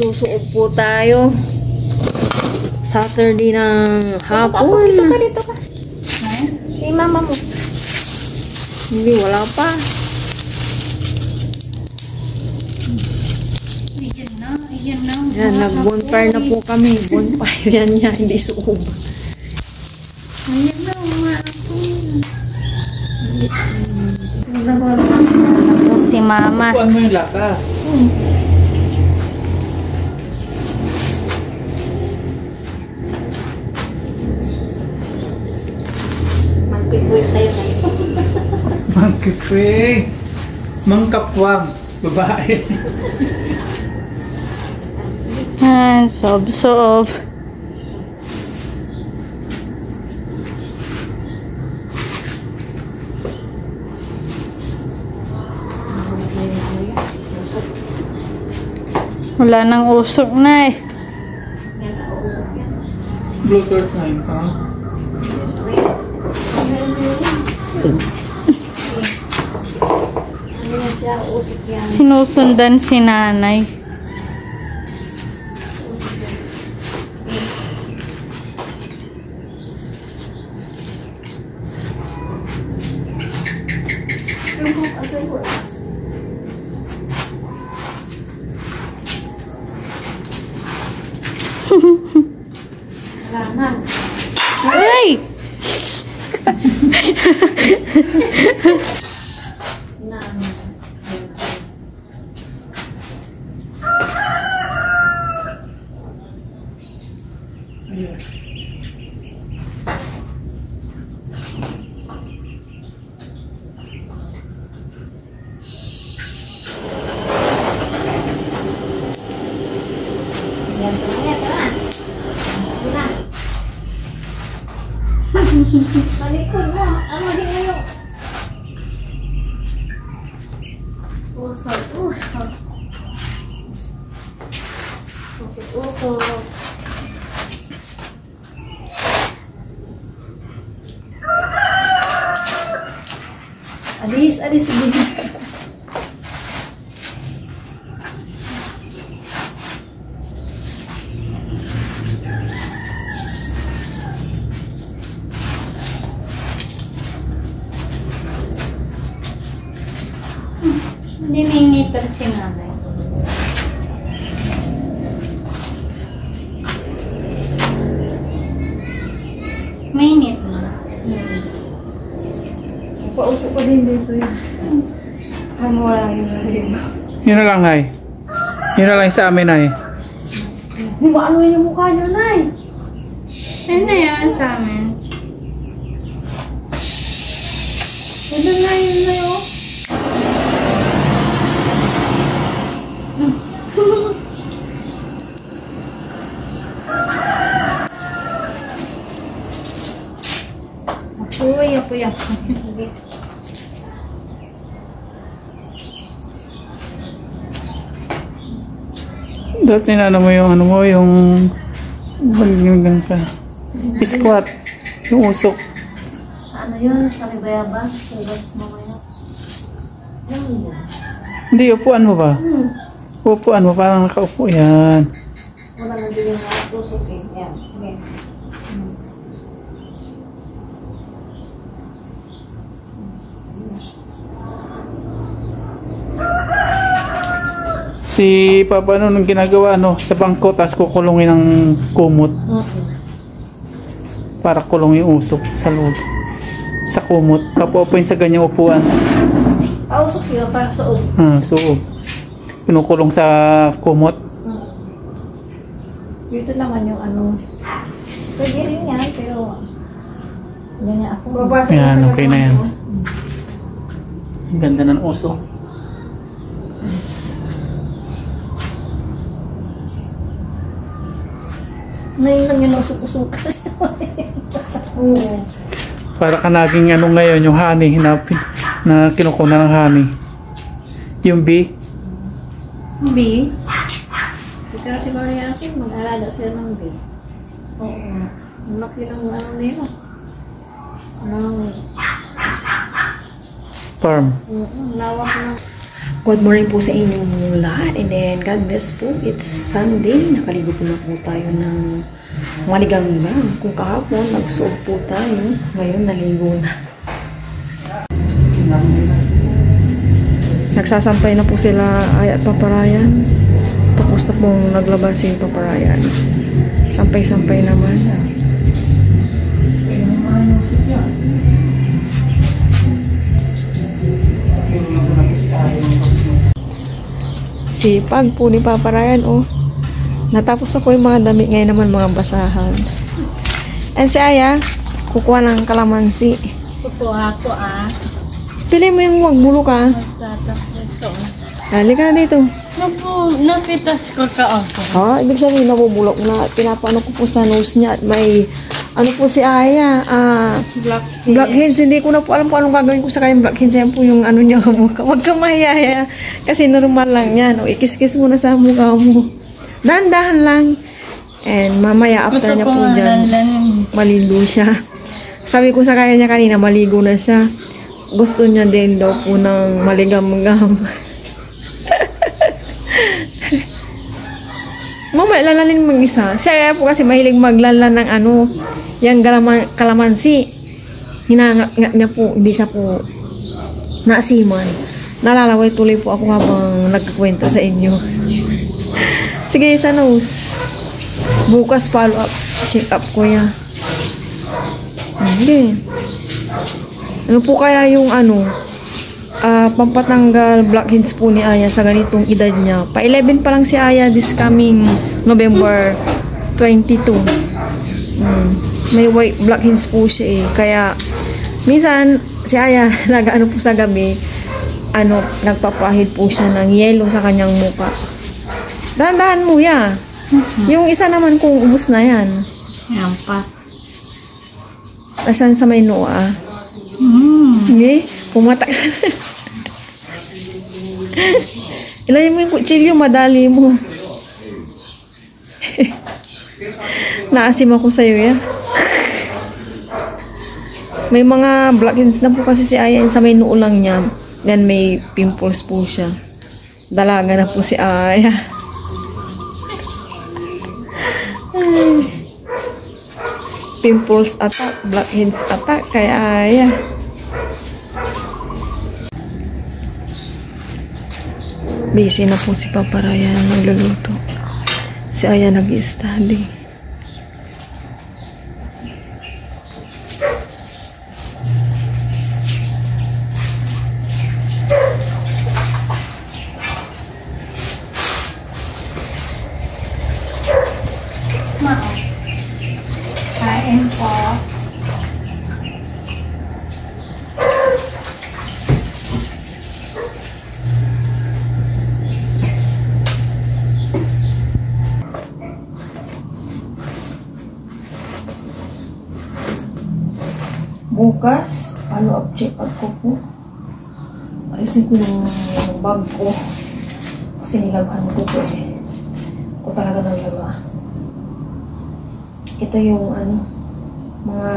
Magsusuob po tayo. Saturday ng hapon. Dito ka. Si mama mo. Hindi, wala pa. Ayan na. Yan, nag-bonfire na po kami. Bonfire yan, hindi suob. Ayan na, si mama. Kuan mo yung laka. Magkikwit tayo tayo. Mangkikwig. Mangkapwag. Babae. Sob. Wala nang usok na eh. Bluetooth na yun, ha? Sinusundan si nanay. Ay! Malikod mo. Ano din ngayon? Usok. Alis. Hindi nangingipin si nanay. Mainit na. Pausok pa din dito yun. Ano wala yung rin. Yun na lang, Nay. Yun na lang sa amin, Nay. Hindi mo ano yung mukha nyo, Nay. Ano na yan sa amin? Yun na yun. Apoy. Dati na mo yung baligyan ka. Squat. Yung usok. Ano yun? Sa bayabas? Bayabas mamaya. Hindi, upuan mo ba? Upuan mo, parang nakaupo yan. Wala na din yung usok eh. Yan. Okay. Si Papa nung ginagawa sa bangko, tapos kukulungin ng kumot para kulong yung usok sa loob sa kumot, papupuin sa ganyang upuan. Usok yun, parang sa ulo. Suob. Pinukulong sa kumot. Dito naman yung ano. Pwede rin yan, pero ganyan ako. Yan, okay na yan. Ang ganda ng usok. Ngayon lang yung usok-usok. Oo. Para ka naging ngayon, yung honey na kinukuna ng honey. Yung bee. B? Ito na si Maria Asin, mag-alala siya ng bee. Oo. Ang laki ng ano nila. Farm. Lawak ng... Good morning po sa inyong lahat, and then God bless po. It's Sunday. Nakaligo po na po tayo ng maligamgam. Kung kahapon nagsuot po tayo, ngayon naligo na. Nagsasampay na po sila ay at paparayan. Tapos na pong naglabas si paparayan. Sampay-sampay naman. Sipag po ni Papa Ryan, oh. Natapos na po yung mga damit. Ngayon naman mga basahan. And si Aya, kukuha ng kalamansi. Kukuha ko Pili mo yung wag bulo ka. Ito. Halika na dito. Napitas ko ka ako. Ha? Ibig sabihin nabubulok na. Pinapano ko po sa nose niya. At may, ano po si Aya, blackheads. Hindi ko na po alam kung anong gagawin ko sa kanyang blackheads. Yan po yung ano niya mukha. Huwag ka mahiyaya. Kasi normal lang yan. O, ikis-kis mo na sa mukha mo. Dahan-dahan lang. And mamaya after niya po dyan, maligo siya. Sabi ko sa kanya niya kanina, maligo na siya. Gusto niya din daw po ng maligam-gam. Mama, lalalin mag-isa. Siya po kasi mahilig maglala ng ano, yung kalamansi. Hinangat niya po, hindi siya po naasiman. Nalalaway tuloy po ako habang nagkakwento sa inyo. Sige, sa nose. Bukas follow up, check up ko yan. Hindi. Ano po kaya yung ano, pampatanggal blackheads po ni Aya sa ganitong edad niya. Pa-11 pa lang si Aya this coming November 22. May white blackheads po siya eh. Kaya, minsan, si Aya, nag-ano po sa gabi, nagpapahid po siya ng yellow sa kanyang muka. Dahan-dahan mo ya. Yung isa naman kung ubos na yan. Yan pa. Asan sa may noo Hindi, pumatak sa... Ilayin mo yung kutsilyo, madali mo. Naasim ako sa'yo yan. May mga blackheads na po kasi si Aya sa may noo lang niya. Then may pimples po siya. Dalaga na po si Aya. Pimples attack, blackheads attack kay Aya. Busy na po si Papa Ryan nagluluto. Si Aya nag-i-study. Kain po. Bukas, follow up check up ko po. Ayusin ko yung bag ko. Kasi nilabhan ko po eh. Ko talaga naglaba. Ito yung mga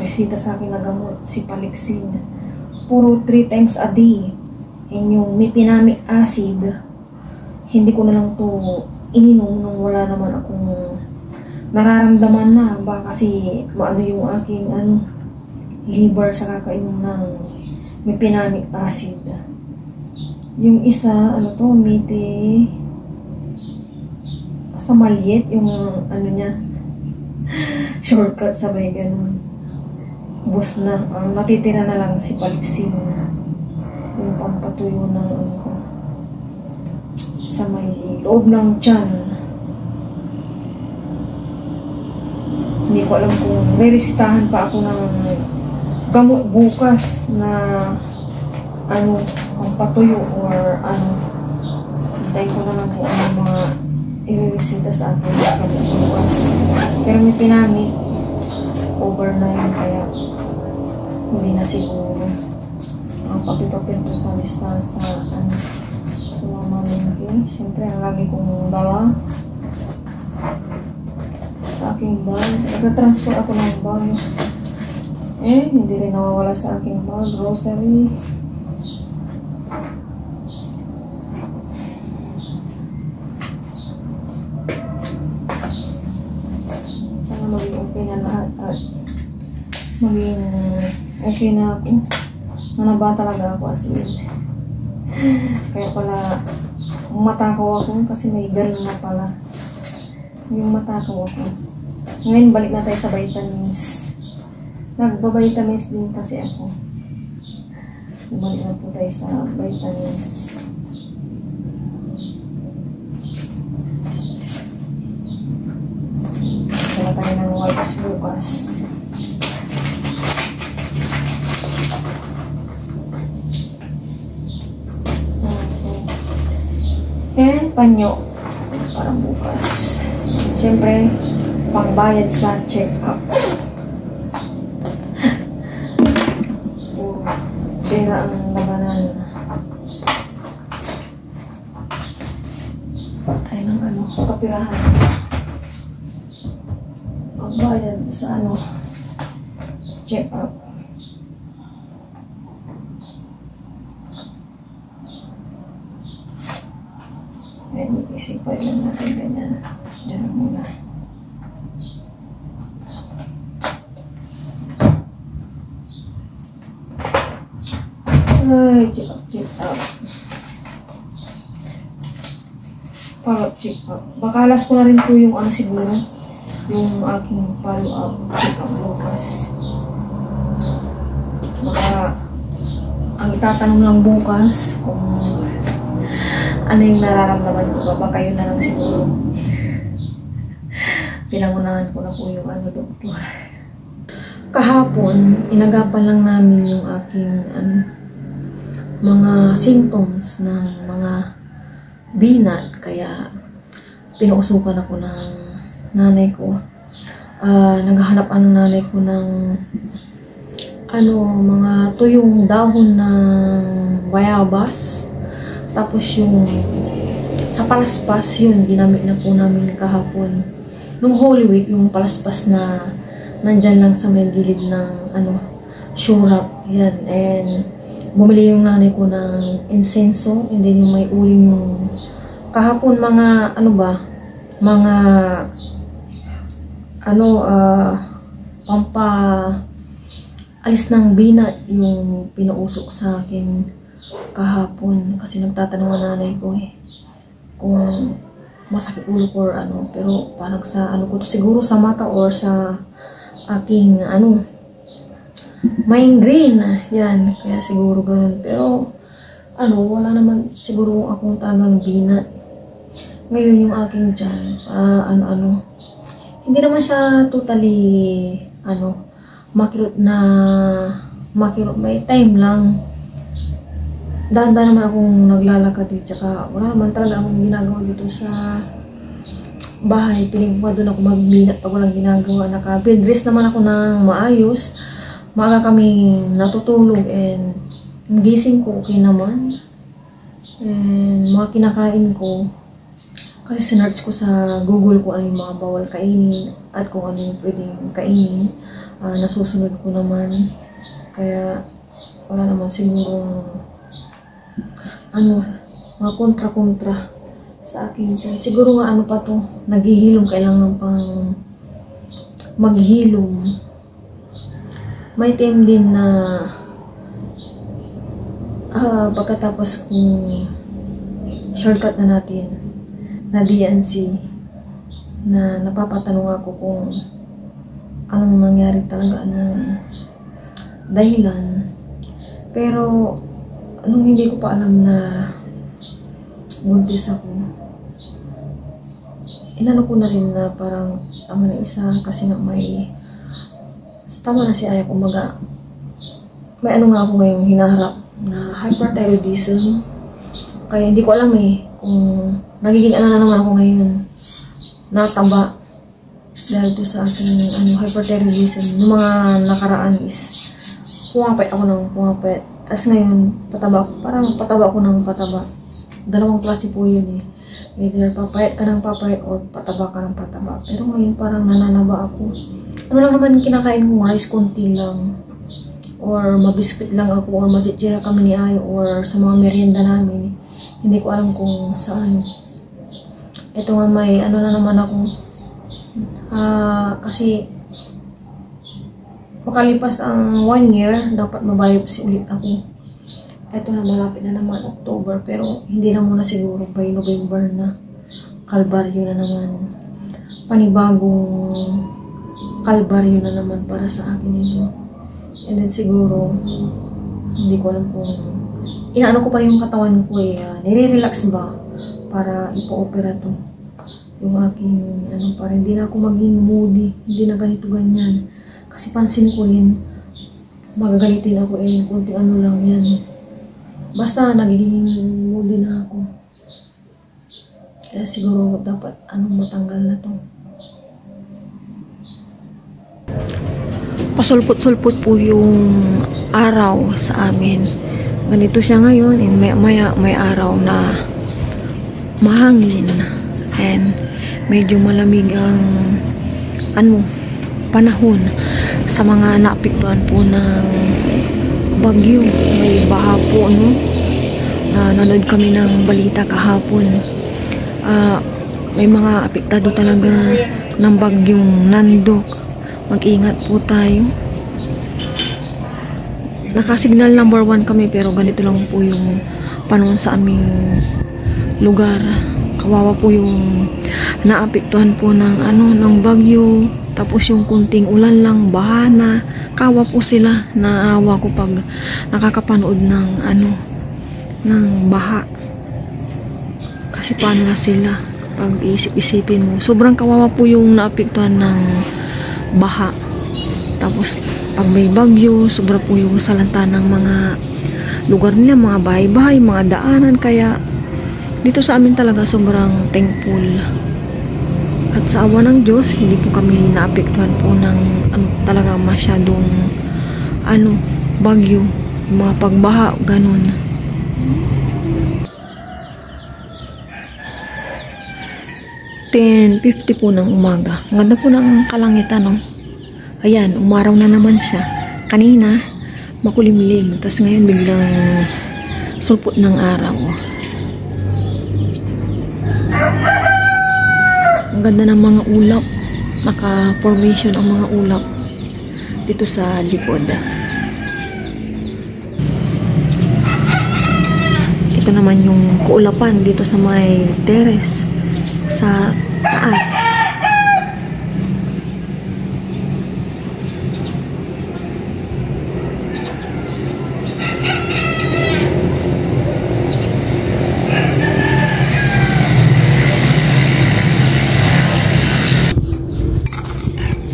resita sa akin na gamot. Si Palixin. Puro 3 times a day. And yung mipinamic acid, hindi ko na lang to ininom nung wala naman akong nararamdaman na. Baka kasi maano yung aking liver sa kakainom ng mipinamic acid. Yung isa, miti basta maliit yung niya. Shortcut sabay ganun. Bus na. Ang natitira na lang si Palixin. Yung pampatuyo ng sa may loob ng tiyan. Hindi ko alam kung reresitahan pa ako ng gamot bukas na pampatuyo or hintayin ko na lang po mga i-resita sa akin gamot bukas. Pero may pinami over na yun, kaya hindi na siguro ang papel-papel to sa listahan sa mamalingki. Siyempre ang lagi kong dala sa aking bag. Nag-transfer ako ng bag. Hindi rin nawawala sa aking bag. Grocery. maging okay na lahat at maging okay na ako. Nanaba talaga ako as in. Kaya pala matakaw ako kasi may ganun na pala. Yung matakaw ako. Ngayon balik na tayo sa vitamins. Nagba-vitamins din kasi ako. Balik na po tayo sa vitamins. Sala tayo ng wipes bukas. And panyo para bukas. Siyempre, pangbayad sa check-up. Puro pera ang labanan. Tayo ng ano, kapirahan. Pangbayad sa ano, check-up. Ayan, isipan lang natin ganyan. Diyan na muna. Ay, check up. Follow-up check up. Baka alas ko na rin po yung ano siguro. Yung aking follow-up check up bukas. Baka ang itatanong lang bukas kung ano yung nararamdaman ko ba? Baka yun na lang siguro. Pinangunahan ko na po yung ano, doktor. Kahapon, inagapan lang namin yung aking mga symptoms ng mga binat. Kaya pinuusukan ako ng nanay ko. Naghahanap ang nanay ko ng mga tuyong dahon ng bayabas. Tapos yung sa palaspas, yun, ginamit na po namin kahapon. Nung Holy Week, yung palaspas na nandyan lang sa may gilid ng syurap. Yan. And bumili yung nanay ko ng insenso. And then yung may uling yung kahapon mga, mga pampa alis ng binat yung pinuusok sa akin kahapon. Kasi nagtatanong ang nanay ko kung masakit ulo ko or pero parang sa ko to, siguro sa mata or sa aking migraine. Yan, kaya siguro ganun. Pero wala naman siguro akong tagang binat. Ngayon yung aking tiyan, hindi naman siya totally makirot, may time lang. Dahan-dahan naman akong naglalakad dito. Tsaka wala naman talaga akong ginagawa dito sa bahay. Piling ko doon ako magbinat pag walang ginagawa. Naka-bedrest naman ako ng maayos. Maaga kami natutulog and gising ko okay naman. And mga kinakain ko, kasi sinearch ko sa Google kung ano yung mga bawal kainin at kung ano yung pwedeng kainin. Nasusunod ko naman. Kaya wala naman siguro mga kontra-kontra sa akin. Siguro nga pa to, naghihilom, kailangan pang maghilom. May time din na pagkatapos kung shortcut na natin na DNC, na napapatanong ako kung anong nangyari talaga, anong dahilan. Pero nung hindi ko pa alam na buntis ako, inano ko na rin na parang tama na isa, kasi nga tama na si Aya, kumaga may nga ako ngayong hinaharap na hyperthyroidism. Kaya hindi ko alam kung nagiging na naman ako ngayon, nataba dahil to sa aking hyperthyroidism. Yung mga nakaraan is pumapait ako ng pumapait. Tapos ngayon, parang pataba ako ng pataba. Dalawang klase po yun Either papayat ka ng papayat or pataba ka ng pataba. Pero ngayon parang nananaba ako. Ano lang naman kinakain ko, rice konti lang. Or mabiskuit lang ako, or majitjera kami ni Ayo, or sa mga merienda namin. Hindi ko alam kung saan. Ito nga may na naman ako, Kasi makalipas ang 1 year, dapat mabiopsy ulit ako. Ito na, malapit na naman October, pero hindi na muna siguro by November na. Kalbaryo na naman. Panibagong kalbaryo na naman para sa akin ito. And then siguro, hindi ko alam kung inaano ko pa yung katawan ko nire-relax ba para ipa-opera to. Yung aking, para hindi na ako maging moody, hindi na ganito ganyan. Kasi pansin ko rin, magagalitin ako kunting ano lang yan. Basta nagiging moody na ako. Kaya siguro dapat matanggal na to. Pasulpot-sulpot po yung araw sa amin. Ganito siya ngayon, and may araw na mahangin and medyo malamig ang panahon sa mga naapektuhan po ng bagyo. May baha po, nanood kami ng balita kahapon. May mga apektado talaga ng bagyong Nandok. Mag-ingat po tayo. Naka-signal number 1 kami, pero ganito lang po yung panahon sa aming lugar. Kawawa po yung naapektuhan po ng bagyo. Tapos yung kunting ulan lang, baha na. Kawa po sila. Naawa ko pag nakakapanood ng baha. Kasi paano na sila pag isip-isipin mo. Sobrang kawawa po yung naapektuhan ng baha. Tapos pag may bagyo, sobra po yung salanta ng mga lugar nila, mga bahay-bahay, mga daanan. Kaya dito sa amin talaga sobrang thankful. At sa awa ng Diyos, hindi po kami naapektuhan po ng talaga masyadong bagyo, mga pagbaha, ganun. "10:50 po ng umaga. Ang ganda po ng kalangitan, no? Ayan, umaraw na naman siya. Kanina, makulimlim. Tapos ngayon, biglang sulpot ng araw. Ang ganda ng mga ulap. Naka-formation ang mga ulap dito sa likod. Ito naman yung kuulapan dito sa may terrace sa taas.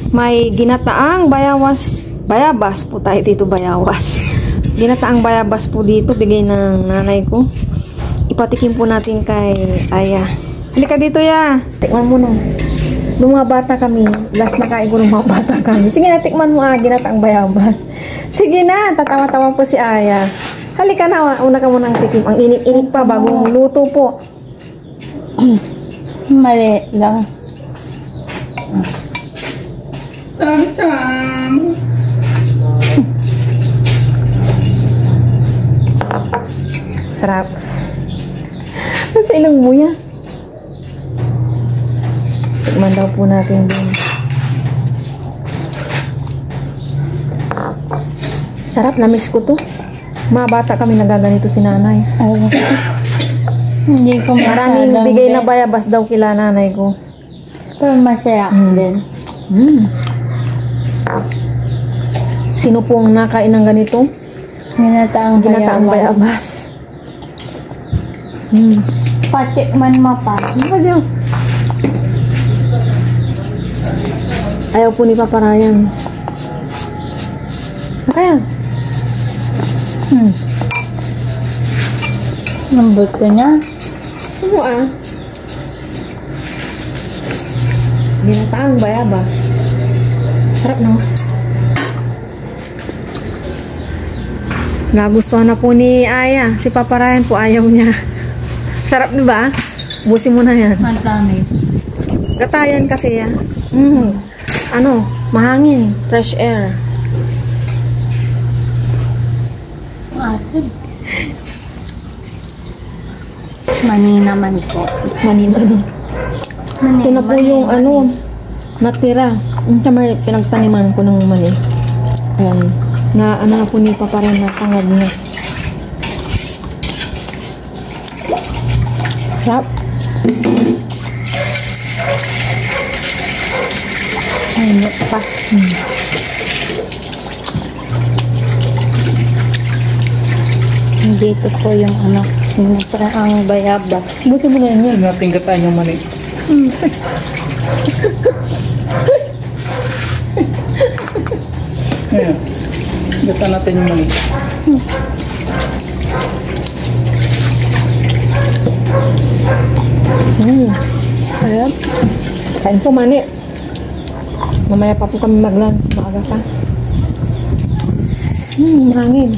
May ginataang bayabas po tayo dito, ginataang bayabas po dito, bigay ng nanay ko. Ipatikim po natin kay Aya. Halika dito, ya. Tikman mo na. Nung mga bata kami, last na kain ko nung mga bata kami. Sige na, tikman mo ginataang bayabas. Sige na, tatawa-tawa po si Aya. Halika na, una ka munang tikim. Ang init-init pa, bagong luto po. Mali lang. Tang-tang! Sarap. Sa ilong mo yan. Tikman daw po natin din. Sarap, na-miss ko to. Mga bata kami nagaganito si nanay. Hindi ko Maraming bigay na bayabas daw kila nanay ko. Pero masaya din. Sino pong nakain ng ganito? Ginataang bayabas. Patikman mapa. Ayaw po ni Papa Ryan. Kaya? Lambot ka niya. Ano ginataang bayabas. Sarap, no? Nagustuhan na po ni Aya. Si Papa Ryan po ayaw niya. Sarap, di ba? Busin mo na yan. Matamis. Gatayan kasi yan. Mahangin. Fresh air. Ate. Mani naman po. Mani. Ito na po yung natira. Yung sa may pinagtaniman ko ng mani. Ayan. Na ano na po ni Papa rin na sangag niya. Sarap. Ano pa? Dito po yung ano, yung ang bayabas. Buti mo na yun. Nating gataan yung mani. Ayan. Gataan natin yung mani. Ayan. Kain po mani. Mamaya pa po kami mag-lunch. Maaga pa. Hangin.